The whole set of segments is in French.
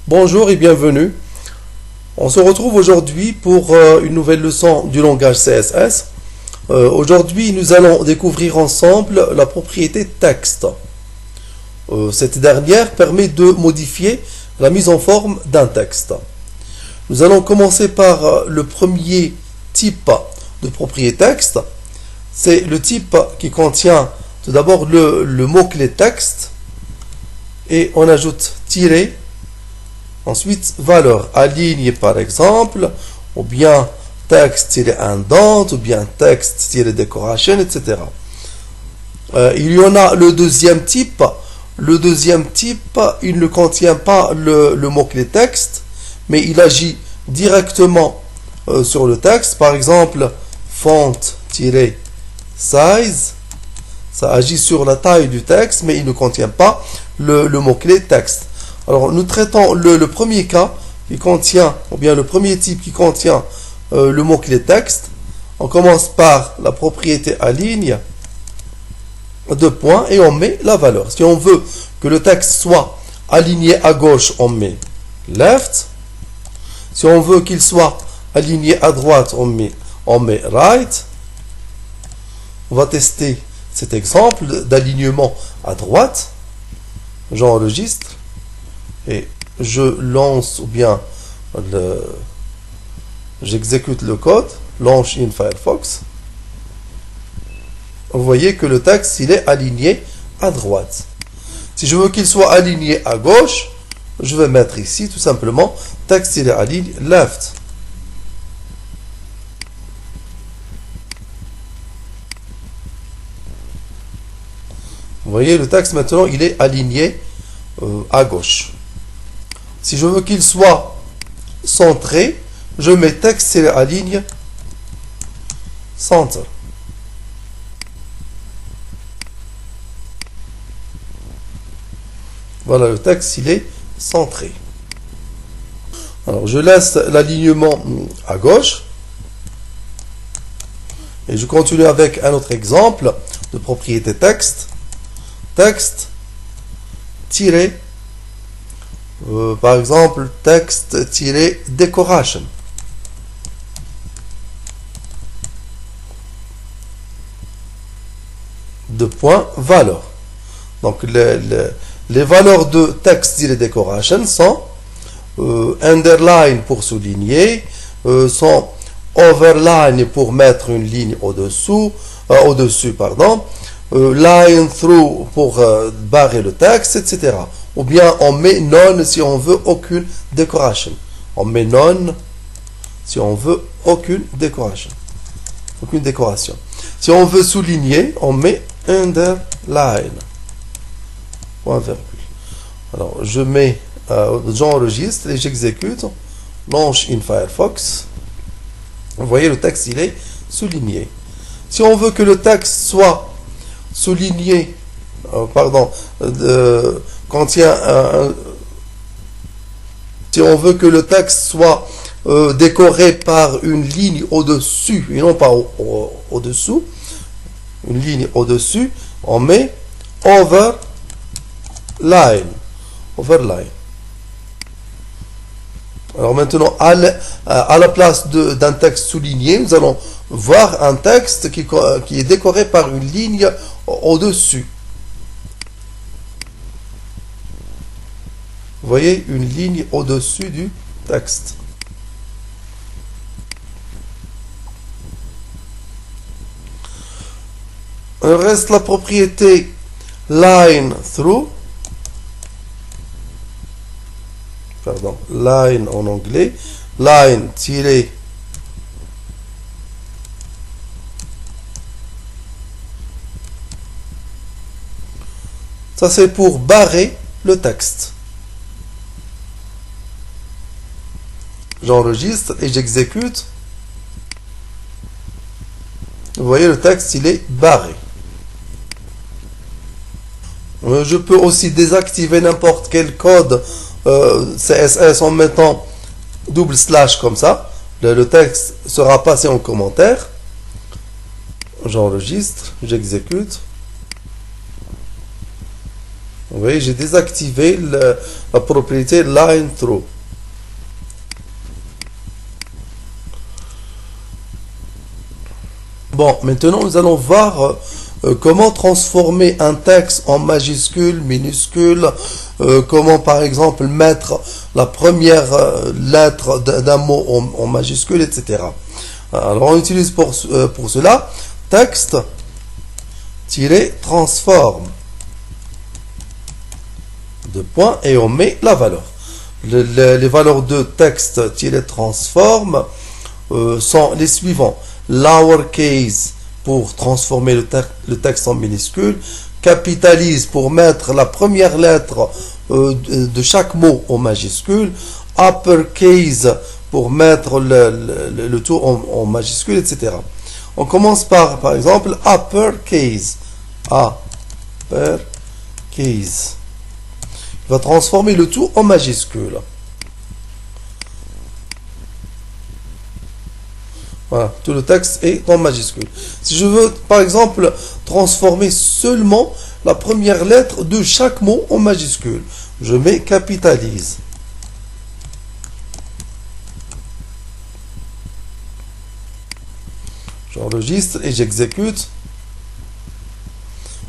Bonjour et bienvenue. On se retrouve aujourd'hui pour une nouvelle leçon du langage CSS. Aujourd'hui, nous allons découvrir ensemble la propriété texte. Cette dernière permet de modifier la mise en forme d'un texte. Nous allons commencer par le premier type de propriété texte. C'est le type qui contient tout d'abord le mot-clé texte et on ajoute tiret. Ensuite, valeur aligne par exemple, ou bien texte-indent, ou bien texte-décoration, etc. Il y en a le deuxième type. Le deuxième type, il ne contient pas le mot-clé texte, mais il agit directement sur le texte. Par exemple, font-size, ça agit sur la taille du texte, mais il ne contient pas le mot-clé texte. Alors, nous traitons le premier cas qui contient, ou bien le premier type qui contient le mot-clé texte. On commence par la propriété aligne, deux points, et on met la valeur. Si on veut que le texte soit aligné à gauche, on met left. Si on veut qu'il soit aligné à droite, on met right. On va tester cet exemple d'alignement à droite. J'enregistre. Et je lance ou bien j'exécute le code, launch in Firefox. Vous voyez que le texte il est aligné à droite. Si je veux qu'il soit aligné à gauche, je vais mettre ici tout simplement texte il est aligné left. Vous voyez le texte maintenant il est aligné à gauche. Si je veux qu'il soit centré, je mets texte et aligne center. Voilà, le texte il est centré. Alors je laisse l'alignement à gauche et je continue avec un autre exemple de propriété texte. Texte tiré par exemple, texte-decoration. Deux points, valeur. Donc, les valeurs de texte-decoration sont underline pour souligner, sont overline pour mettre une ligne au-dessus, pardon, line through pour barrer le texte, etc. Ou bien on met none si on veut aucune décoration. On met none si on veut aucune décoration. Aucune décoration. Si on veut souligner, on met underline. Point virgule. Alors je mets, j'enregistre et j'exécute. Launch in Firefox. Vous voyez le texte il est souligné. Si on veut que le texte soit souligné, contient si on veut que le texte soit décoré par une ligne au-dessus et non pas au-dessous, une ligne au-dessus, on met overline. Alors maintenant, à la place d'un texte souligné, nous allons voir un texte qui est décoré par une ligne au-dessus. Vous voyez une ligne au-dessus du texte. Il reste la propriété line through. Pardon, line en anglais. Line tiré. Ça c'est pour barrer le texte. J'enregistre et j'exécute. Vous voyez le texte il est barré. Je peux aussi désactiver n'importe quel code CSS en mettant / comme ça. Le texte sera passé en commentaire. J'enregistre, j'exécute. Vous voyez, j'ai désactivé la propriété line through. Bon, maintenant nous allons voir comment transformer un texte en majuscule, minuscule, comment par exemple mettre la première lettre d'un mot en majuscule, etc. Alors on utilise pour cela texte-transform de point et on met la valeur. Les valeurs de texte-transform sont les suivants. Lowercase pour transformer le texte en minuscule, capitalise pour mettre la première lettre de chaque mot en majuscule, uppercase pour mettre le tout en majuscule, etc. On commence par exemple, uppercase. Uppercase. Il va transformer le tout en majuscule. Voilà, tout le texte est en majuscule. Si je veux, par exemple, transformer seulement la première lettre de chaque mot en majuscule, je mets capitalise. J'enregistre et j'exécute.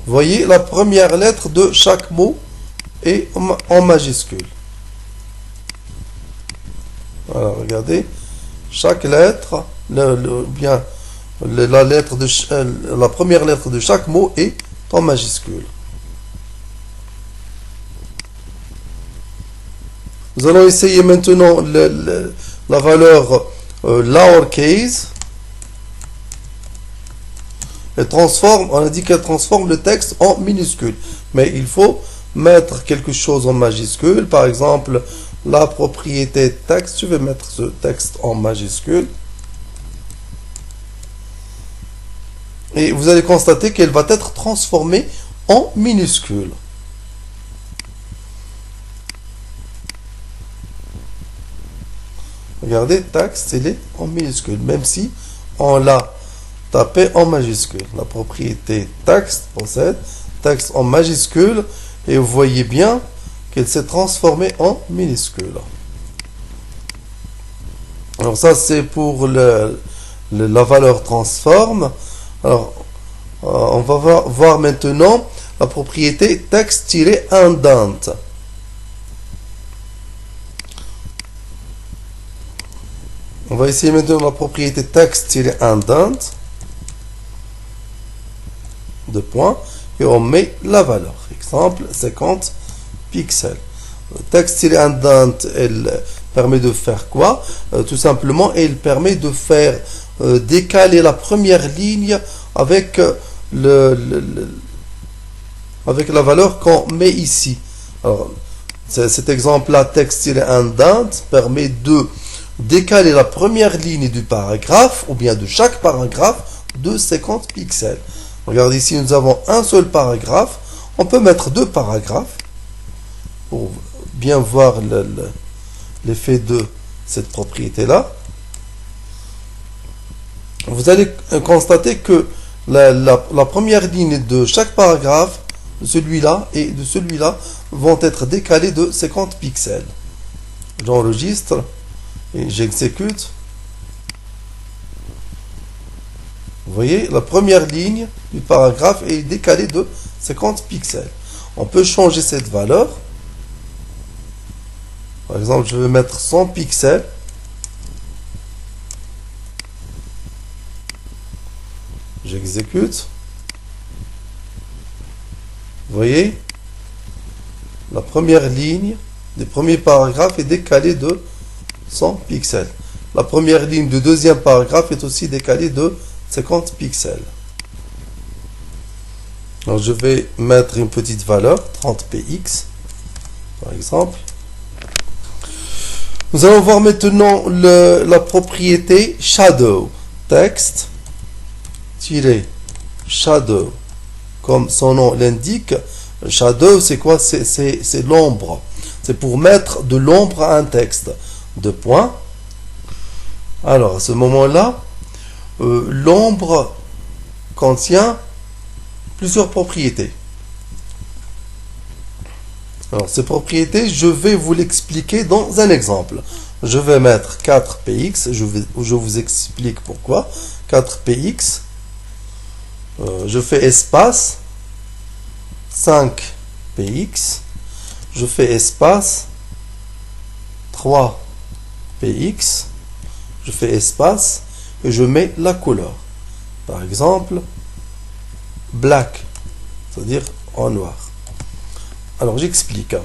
Vous voyez, la première lettre de chaque mot est en majuscule. Voilà, regardez. Chaque lettre, la première lettre de chaque mot est en majuscule. Nous allons essayer maintenant la valeur lowercase. On a dit qu'elle transforme le texte en minuscule. Mais il faut mettre quelque chose en majuscule. Par exemple, la propriété texte. Je vais mettre ce texte en majuscule. Et vous allez constater qu'elle va être transformée en minuscule. Regardez, texte, il est en minuscule. Même si on l'a tapé en majuscule. La propriété texte possède texte en majuscule. Et vous voyez bien qu'elle s'est transformée en minuscule. Alors ça c'est pour la valeur transform. Alors on va voir maintenant la propriété texte-indent. On va essayer maintenant la propriété texte-indent de point et on met la valeur. Exemple 50 pixels. Texte-indent, elle permet de faire quoi? Tout simplement, elle permet de faire décaler la première ligne avec avec la valeur qu'on met ici. Alors, cet exemple-là, texte-indent, permet de décaler la première ligne du paragraphe ou bien de chaque paragraphe de 50 pixels. Regardez ici, nous avons un seul paragraphe. On peut mettre deux paragraphes pour bien voir l'effet de cette propriété-là. Vous allez constater que la première ligne de chaque paragraphe, de celui-là et de celui-là, vont être décalées de 50 pixels. J'enregistre et j'exécute. Vous voyez, la première ligne du paragraphe est décalée de 50 pixels. On peut changer cette valeur. Par exemple, je vais mettre 100 pixels. J'exécute. Vous voyez, la première ligne du premier paragraphe est décalée de 100 pixels. La première ligne du deuxième paragraphe est aussi décalée de 50 pixels. Alors je vais mettre une petite valeur, 30 px, par exemple. Nous allons voir maintenant la propriété shadow. Texte, shadow. Comme son nom l'indique, shadow c'est quoi? C'est l'ombre. C'est pour mettre de l'ombre à un texte. Deux points. Alors à ce moment-là, l'ombre contient plusieurs propriétés. Alors, ces propriétés, je vais vous l'expliquer dans un exemple. Je vais mettre 4px, je vous explique pourquoi. 4px, je fais espace 5px, je fais espace 3px, je fais espace et je mets la couleur. Par exemple, black, c'est-à-dire en noir. Alors j'explique.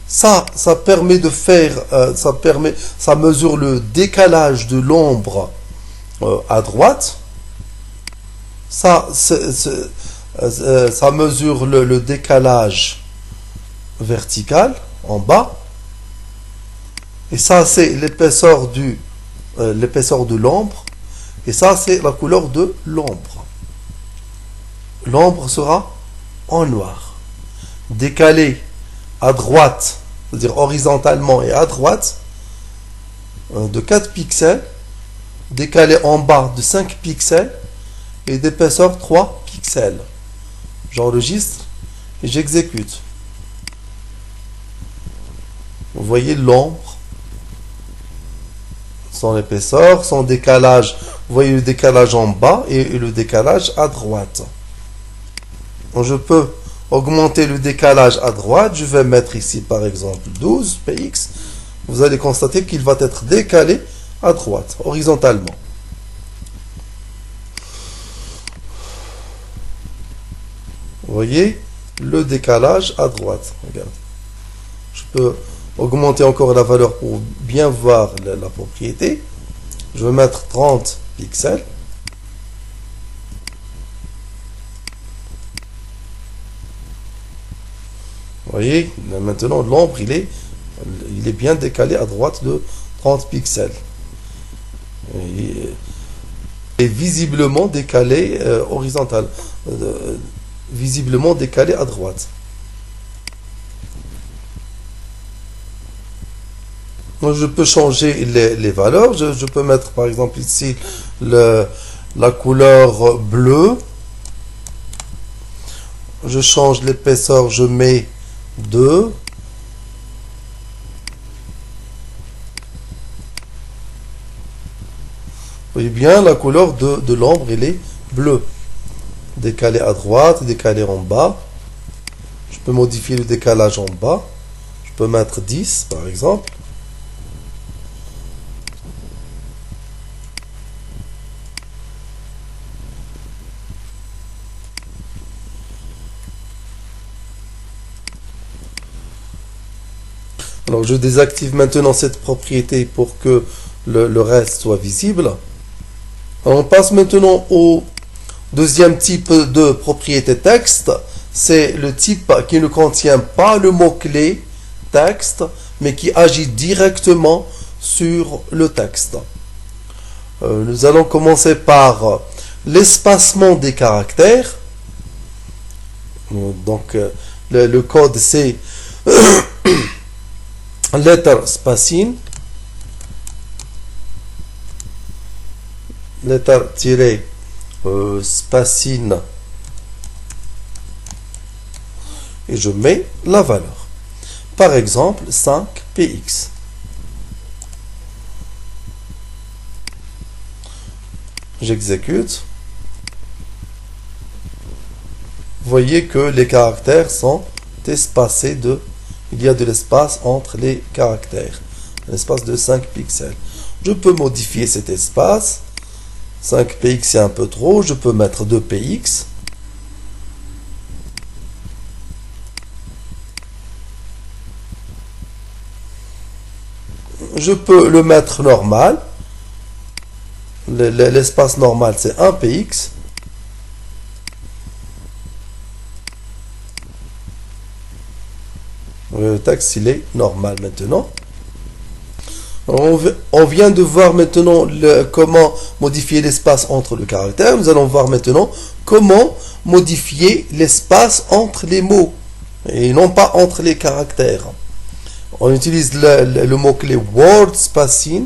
Ça permet de faire, ça mesure le décalage de l'ombre à droite. Ça mesure le décalage vertical en bas. Et ça, c'est l'épaisseur de l'ombre. Et ça, c'est la couleur de l'ombre. L'ombre sera en noir. Décalé à droite, c'est-à-dire horizontalement et à droite, de 4 pixels. Décalé en bas de 5 pixels. Et d'épaisseur 3 pixels. J'enregistre et j'exécute. Vous voyez l'ombre, son épaisseur, son décalage. Vous voyez le décalage en bas et le décalage à droite. Donc je peux augmenter le décalage à droite. Je vais mettre ici par exemple 12px. Vous allez constater qu'il va être décalé à droite, horizontalement. Vous voyez le décalage à droite. Regardez. Je peux augmenter encore la valeur pour bien voir la propriété. Je vais mettre 30 pixels. Vous voyez, maintenant l'ombre, il est bien décalé à droite de 30 pixels. Il est visiblement décalé horizontal. Visiblement décalé à droite. Donc je peux changer les valeurs. Je peux mettre par exemple ici la couleur bleue. Je change l'épaisseur, je mets 2. Vous voyez bien la couleur de l'ombre, elle est bleue. Décalé à droite, décalé en bas. Je peux modifier le décalage en bas. Je peux mettre 10 par exemple. Alors je désactive maintenant cette propriété pour que le reste soit visible. Alors, on passe maintenant au deuxième type de propriété texte. C'est le type qui ne contient pas le mot-clé texte, mais qui agit directement sur le texte. Nous allons commencer par l'espacement des caractères. Donc le code c'est letter spacing, letter-spacing, et je mets la valeur. Par exemple 5px. J'exécute. Vous voyez que les caractères sont espacés il y a de l'espace entre les caractères. Un espace de 5 pixels. Je peux modifier cet espace. 5px c'est un peu trop. Je peux mettre 2px. Je peux le mettre normal. L'espace normal c'est 1px. Le texte il est normal maintenant. On vient de voir maintenant comment modifier l'espace entre le caractère. Nous allons voir maintenant comment modifier l'espace entre les mots et non pas entre les caractères. On utilise le mot-clé word spacing,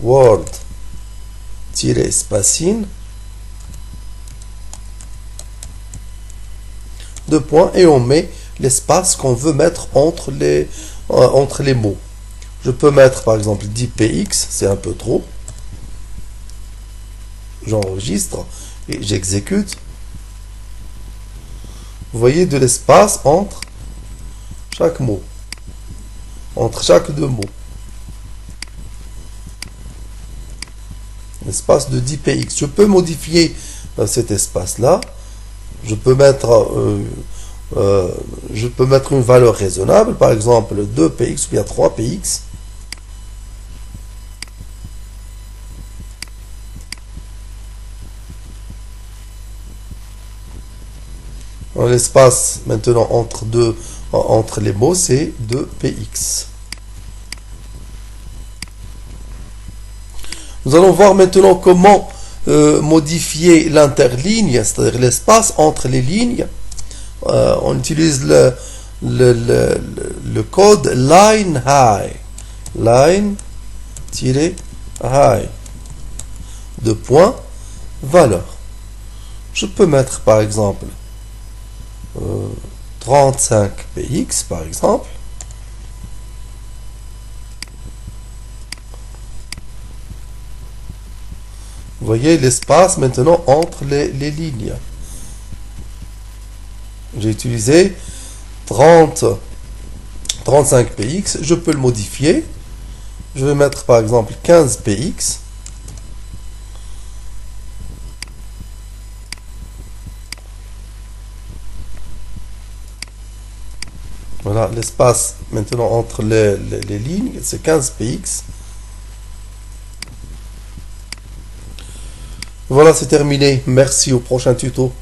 word-spacing, deux points, et on met l'espace qu'on veut mettre entre les mots. Je peux mettre par exemple 10px, c'est un peu trop. J'enregistre et j'exécute. Vous voyez de l'espace entre chaque mot, entre chaque deux mots. L'espace de 10px. Je peux modifier cet espace-là. Je peux mettre une valeur raisonnable, par exemple 2px ou bien 3px. L'espace maintenant entre les mots, c'est 2px. Nous allons voir maintenant comment modifier l'interligne, c'est-à-dire l'espace entre les lignes. On utilise le code line high. Line-high. De point, valeur. Je peux mettre par exemple 35px par exemple. Vous voyez l'espace maintenant entre les lignes. J'ai utilisé 35px. Je peux le modifier. Je vais mettre par exemple 15px. Voilà, l'espace maintenant entre les lignes, c'est 15px. Voilà, c'est terminé. Merci, au prochain tuto.